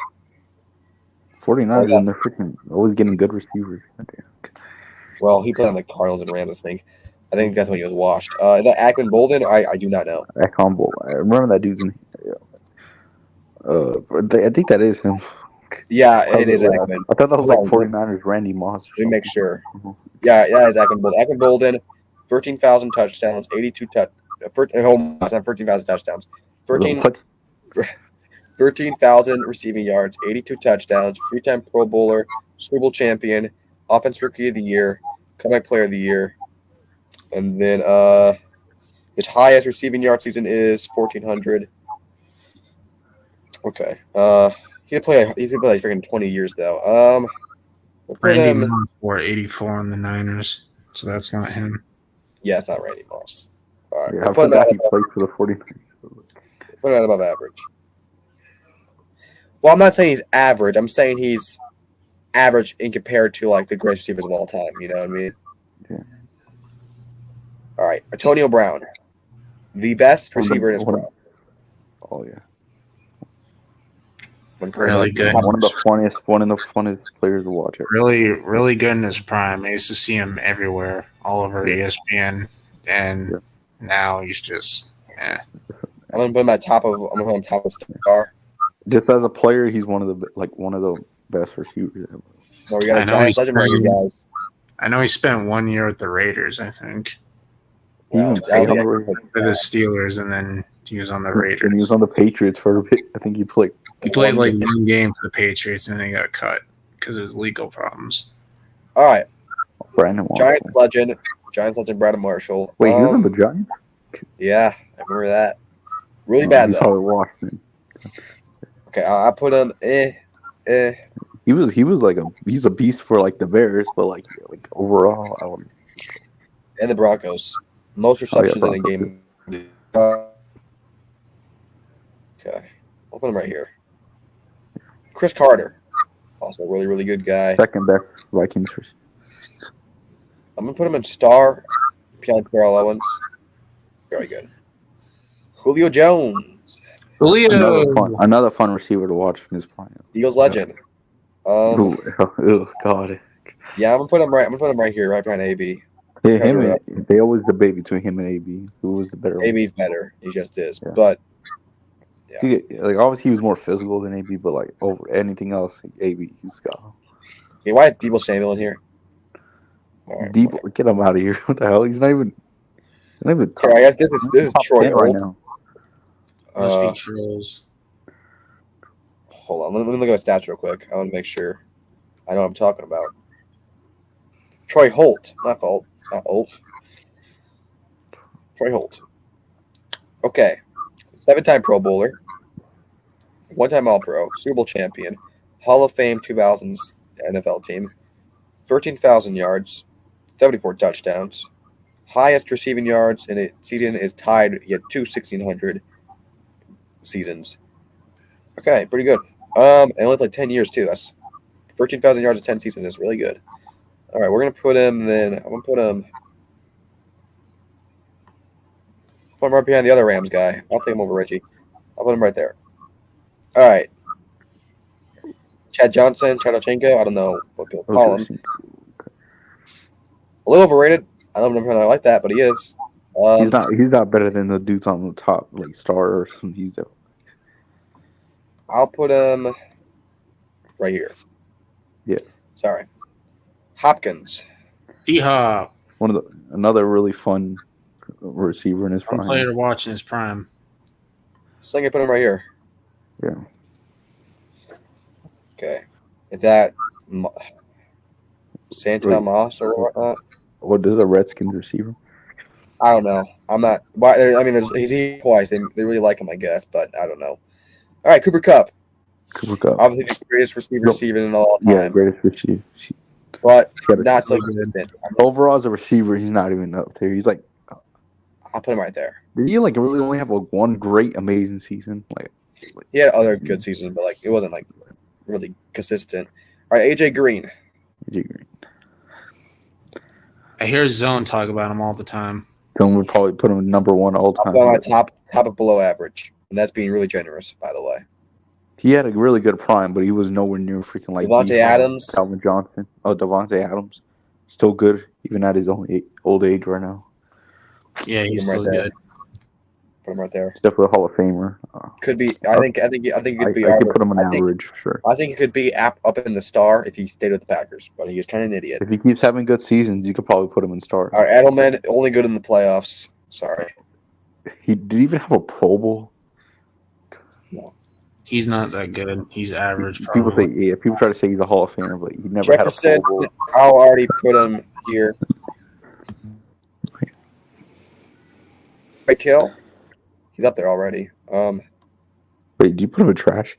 49ers and they're freaking always getting good receivers. Well, he played on the Cardinals and Rams, I think. I think that's when he was washed. That Ackman Bolden, I do not know. That combo. I remember that dude's in. I think that is him. Yeah, it is Ackman. I thought that was like Hold on, 49ers Randy Moss. Let me make sure. Yeah, it's Ackman Bolden. Ackman Bolden, 13,000 touchdowns, 13,000 touchdowns. 13,000 receiving yards, 82 touchdowns, three-time Pro Bowler, Super Bowl champion, Offensive Rookie of the Year, Comeback Player of the Year, and then his highest receiving yard season is 1,400. Okay. He played like freaking 20 years though. We'll put Randy him. Moss for 84 on the Niners, so that's not him. Yeah, it's not Randy Moss. All right, Yeah, we'll I put him forgot at he played for the 49ers. put him above average. Well, I'm not saying he's average. I'm saying he's average in compared to like the greatest receivers of all time. You know what I mean? Yeah. All right, Antonio Brown, the best receiver in his prime. Oh yeah. Really good. One of the funniest players to watch. Really good in his prime. I used to see him everywhere, all over ESPN, and now he's just. I'm gonna put him top of star. Just as a player, he's one of the best receivers ever. Well, we got a Giants legend right here, guys. I know he spent 1 year with the Raiders, I think. Wow, For the Steelers, and then he was on the Raiders. And he was on the Patriots for a bit. I think he played. He played like one game for the Patriots, and then he got cut because of his legal problems. All right, Brandon Giants legend Brandon Marshall. Wait, he was on the Giants? Yeah, I remember that. Really bad though. Probably Washington. Okay, I put him. He was like he's a beast for like the Bears, but like overall, I would. And the Broncos, most receptions in a game. Okay, I'll put him right here. Chris Carter, also really, really good guy. Second best Vikings. I'm going to put him in star. Terrell Owens. Very good. Julio Jones. Another fun receiver to watch in his prime. Eagles legend. Oh God. Yeah, I'm gonna put him right here, right behind AB. Yeah, they always debate between him and AB. Who was the better? AB's better. He just is. Yeah. But like obviously he was more physical than AB, but like over anything else, AB he's got. Hey, why is Deebo Samuel in here? Right, Deebo, get him out of here! What the hell? He's not even. Top, I guess this is Troy right now. Must be trolls. Hold on, let me look at the stats real quick. I want to make sure I know what I'm talking about. Troy Holt, not Holt. Troy Holt. Okay, 7-time Pro Bowler, 1-time All-Pro, Super Bowl champion, Hall of Fame 2000s NFL team, 13,000 yards, 74 touchdowns. Highest receiving yards in a season is tied. He had 1,600 seasons. Okay, pretty good. And only like 10 years too. That's 13,000 yards in 10 seasons. That's really good. All right, we're gonna put him. Then I'm gonna put him right behind the other Rams guy. I'll take him over Richie. I'll put him right there. All right. Chad Ochenko. I don't know what people call him. A little overrated. I don't know if I like that, but he is. He's not better than the dudes on the top, like star or something. I'll put him right here. Yeah. Sorry. Hopkins. D-Hop. Another really fun receiver in his prime. Player to watch in his prime. Sling it, put him right here. Yeah. Okay. Is that Santana Moss or whatnot? What is a Redskins receiver? I don't know. I'm not. I mean, he's here twice. They really like him, I guess, but I don't know. All right, Cooper Kupp. Obviously, the greatest receiver in all time. Yeah, greatest receiver. But not so consistent. Overall, as a receiver, he's not even up there. He's like, I'll put him right there. Did he like really only have one great, amazing season? Like he had other good seasons, but like it wasn't like really consistent. All right, AJ Green. I hear Zone talk about him all the time. Zone would probably put him number one all time. On top of below average, and that's being really generous, by the way. He had a really good prime, but he was nowhere near freaking like Devontae Adams. Calvin Johnson. Oh, Devontae Adams, still good even at his old age right now. Yeah, he's Put him still right there. good. Put him right there. He's definitely a Hall of Famer. Could be. I think it could be. I could put him on average for sure. I think he could be up in the star if he stayed with the Packers, but he is kind of an idiot. If he keeps having good seasons, you could probably put him in start. All right, Edelman only good in the playoffs. Sorry. He did he even have a Pro Bowl. He's not that good. He's average. People Probably. say people try to say he's a Hall of Famer, but he never Jefferson, had a Pro Bowl. I'll already put him here. Right, Kill. He's up there already. Wait, do you put him in trash?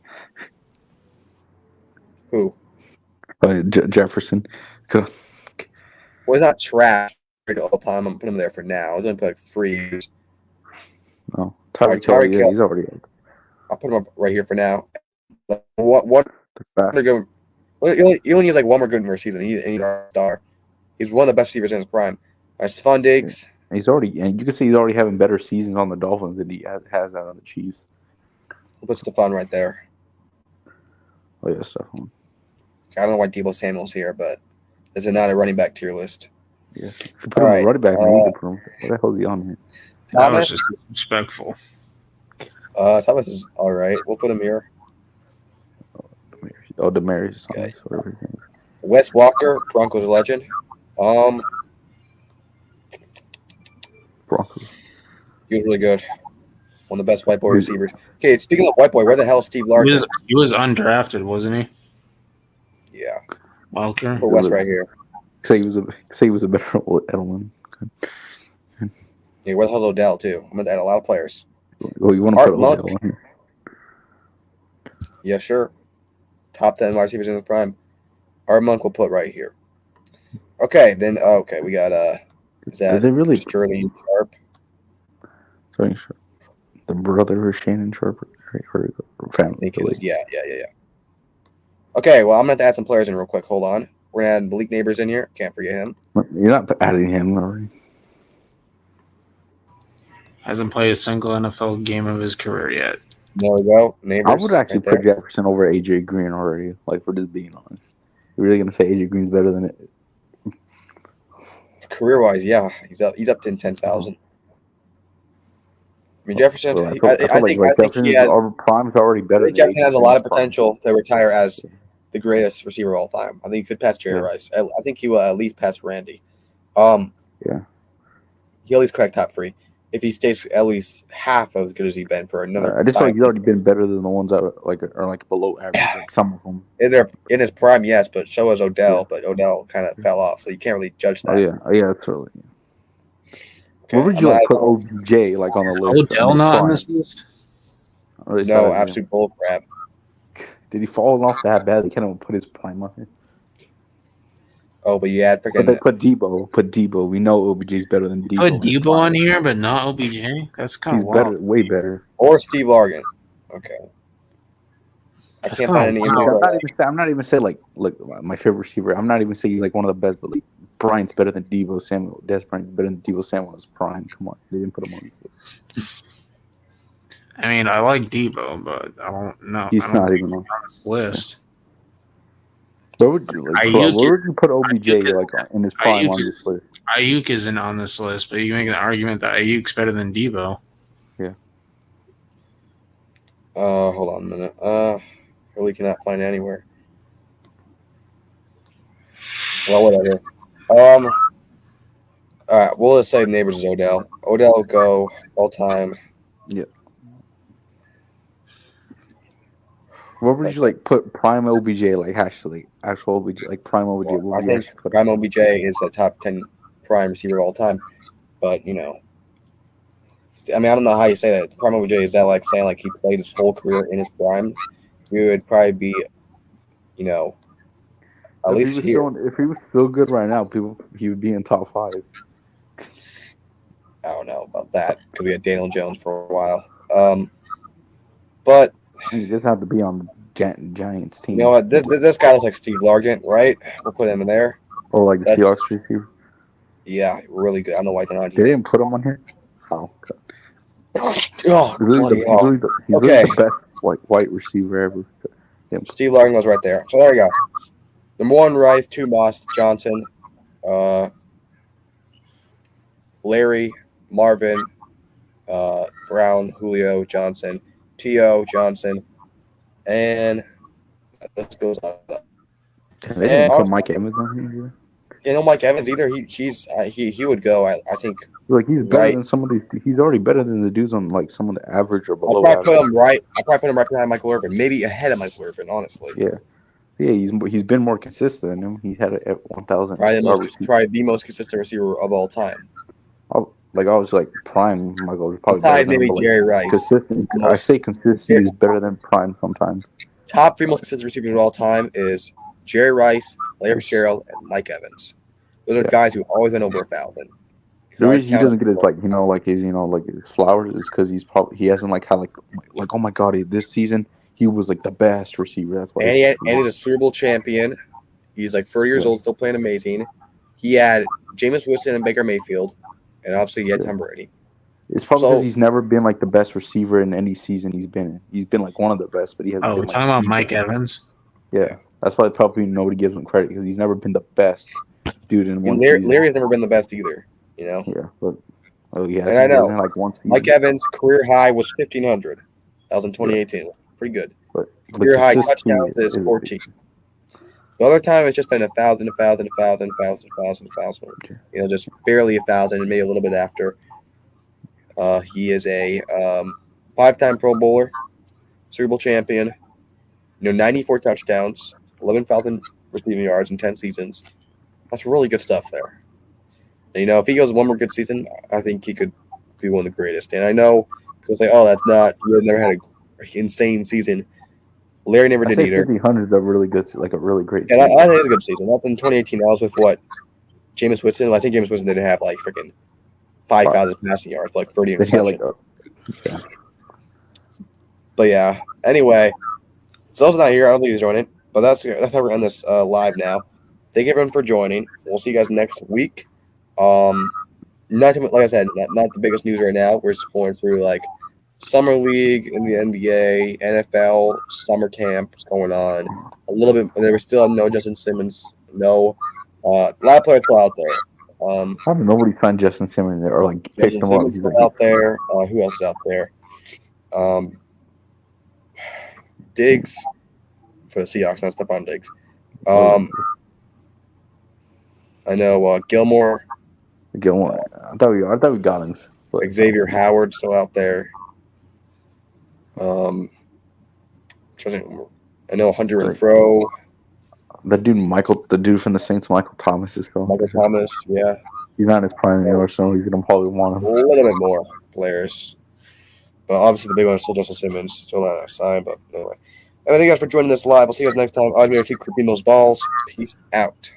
Who? Jefferson. Well, he's not trash all the time. I'm putting him there for now. I'm going to put like 3 years. No, Tyreek Tyreek Hill. he's already. I'll put him up right here for now. What? Fast. You only need like one more good season. He's our star. He's one of the best receivers in his prime. All right, Stephon Diggs. He's already, and you can see he's already having better seasons on the Dolphins than he has out on the Chiefs. We'll put Stephon right there. Oh yeah, Stephon. I don't know why Deebo Samuel's here, but this is not a running back tier list. Yeah, if you put him All in running back, man, you could put him. What the hell is he on here? That was Thomas. just disrespectful. Thomas is all right. We'll put him here. Oh, Demarius. Okay. Thomas, whatever his name is. Wes Walker, Broncos legend. Broncos. He was really good. One of the best white boy receivers. Okay, speaking of white boy, where the hell is Steve Largent? He was undrafted, wasn't he? Yeah, Walker. put Wes right here. Say he was a better Edelman. Yeah, where the hell is Odell too? I'm gonna add a lot of players. Oh, you want to Art put Monk. Odell on here? Yeah, sure. Top 10 wide receivers in the prime. Art Monk will put right here. Okay, then we got is Are that they really Sterling Sharp? Sterling Sharp? The brother of Shannon Sharp or I family? think it was. Yeah. Okay, well I'm gonna have to add some players in real quick. Hold on. We're gonna add Malik Neighbors in here. Can't forget him. You're not adding him already. Hasn't played a single NFL game of his career yet. There we go. Neighbors. I would actually right put Jefferson over AJ Green already. Like, for just being honest, you're really gonna say AJ Green's better than it? Career wise, yeah, he's up to 10,000. I mean Jefferson. Well, I think he has. Our prime's already better. than Jefferson AJ has a lot of Green's prime. potential to retire as the greatest receiver of all time. I think he could pass Jerry Rice. I think he will at least pass Randy. Yeah. He'll at least crack top 3 if he stays at least half as good as he's been for another. I just feel 5 like he's already been better than the ones that are like below average. Like some of them. in his prime, yes, but so was Odell. But Odell kind of fell off, so you can't really judge that. Oh yeah, totally. Okay, Where would you like put OBJ like on the list? Odell not on this list? Or is No, that- absolute bull crap. Did he fall off that bad? They can't even put his prime on here. Oh, but you had But they freaking. put Debo. Put Debo. We know OBJ's better than Debo. Put Debo on here, but not OBJ. That's kind He's of better, wild. way better. Or Steve Largent. Okay. I That's can't kinda find any. wild. I'm not even saying like my favorite receiver. I'm not even saying he's like one of the best, but like Bryant's better than Debo Samuel. Des Bryant's better than Debo Samuel's prime. Come on, they didn't put him on this list. I mean, I like Debo, but I don't know. He's I don't not think even he's on. on this list. Where would you like? Ayuk Where would you put OBJ Ayuk like in his prime Ayuk on is- this list? Ayuk isn't on this list, but you make an argument that Ayuk's better than Debo. Hold on a minute. Really cannot find it anywhere. Well, whatever. All right, we'll just say Neighbors is Odell. Odell will go all time. Where would you like put prime OBJ like actually actual OBJ like prime OBJ? Well, Where I would you think actually put Prime him? OBJ is a top 10 prime receiver of all time. But, you know, I mean, I don't know how you say that. Prime OBJ, is that like saying like he played his whole career in his prime? We would probably be, you know, at If he least was here. if he was still good right now, he would be in top 5. I don't know about that. Could be a Daniel Jones for a while. But He doesn't have to be on the Giants team. you know what? This guy looks like Steve Largent, right? We'll put him in there. Or like the That's- Seahawks receiver. Yeah, really good. I don't know why they're not They here. didn't put him on here. Oh, God. Oh, He's really bloody hell. he's really Okay. the best. white receiver ever. Steve Largent was right there. So there you go. Number 1, Rice. 2, Moss. Johnson. Larry, Marvin, Brown, Julio, Johnson, T.O., Johnson, and this goes on. They didn't put Mike Evans on here. Yeah, no Mike Evans either. He would go. I think. Like he's better right. than some of these. He's already better than the dudes on like some of the average or below. I'll probably put him right behind Michael Irvin, maybe ahead of Michael Irvin, honestly. Yeah. He's been more consistent than him. He's had a 1,000. Probably the most consistent receiver of all time. I was like prime Michael. Probably besides maybe Jerry Rice. Consistent. I say consistency is better than prime sometimes. Top 3 most consistent receivers of all time is Jerry Rice, Larry Fitzgerald, and Mike Evans. Those are guys who've always been over 1,000. The reason he doesn't get his his flowers is because he hasn't like had like oh my god, this season he was like the best receiver. That's why. And he's a Super Bowl champion. He's like 30 years old, still playing amazing. He had Jameis Winston and Baker Mayfield, and obviously he had Tom Brady. It's probably because he's never been like the best receiver in any season he's been in. He's been like one of the best, but he hasn't. Oh, we're talking about Mike Evans. Yeah, that's why probably nobody gives him credit because he's never been the best dude in one. Larry's never been the best either. You know. Yeah, but and I know. Like one season. Mike Evans' career high was 1,500. That was in 2018. Pretty good. But career high touchdowns is 14. The other time it's just been 1,000. You know, just barely 1,000, and maybe a little bit after. He is a 5-time Pro Bowler, Super Bowl champion. 94 touchdowns, 11,000 receiving yards in 10 seasons. That's really good stuff there. And, if he goes one more good season, I think he could be one of the greatest. And I know people say, "Oh, that's not. You never had an insane season." Larry never did either. 1,500 is a really good, like a really great. Yeah, I think it's a good season. That's in 2018. I was with Jameis Winston. I think Jameis Winston didn't have like freaking 5,000 passing yards, like 30 interceptions. But yeah. Anyway, Zell's not here. I don't think he's joining. But that's how we're on this live now. Thank you everyone for joining. We'll see you guys next week. Not like I said, not the biggest news right now. We're just going through like summer league in the NBA, NFL, summer camp is going on. A little bit. There was still no Justin Simmons. No, a lot of players still out there. How did nobody find Justin Simmons there or like pick him up? He's out there. Who else is out there? Diggs for the Seahawks, not Stephon Diggs. I know Gilmore. I thought we got him. Xavier Howard still out there. I know Hunter Renfrow. The dude from the Saints, Michael Thomas is going. Michael Thomas, yeah. He's not in his prime anymore, so he's gonna probably want him. A little bit more players, but obviously the big one is still Justin Simmons, still not our sign. But anyway, thank you guys for joining this live. We'll see you guys next time. I'm gonna keep creeping those balls. Peace out.